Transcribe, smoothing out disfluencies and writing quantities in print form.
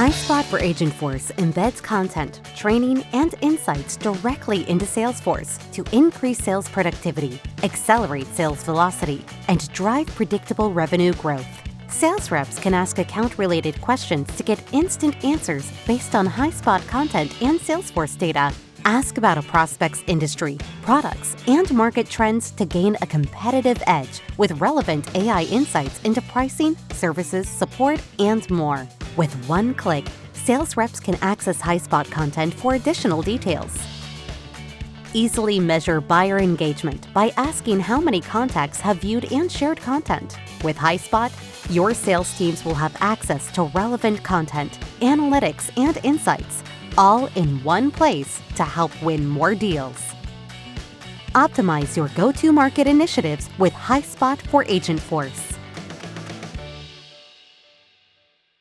Highspot for Agentforce embeds content, training, and insights directly into Salesforce to increase sales productivity, accelerate sales velocity, and drive predictable revenue growth. Sales reps can ask account-related questions to get instant answers based on Highspot content and Salesforce data. Ask about a prospect's industry, products, and market trends to gain a competitive edge with relevant AI insights into pricing, services, support, and more. With one click, sales reps can access Highspot content for additional details. Easily measure buyer engagement by asking how many contacts have viewed and shared content. With Highspot, your sales teams will have access to relevant content, analytics, and insights, all in one place to help win more deals. Optimize your go-to-market initiatives with Highspot for Agentforce.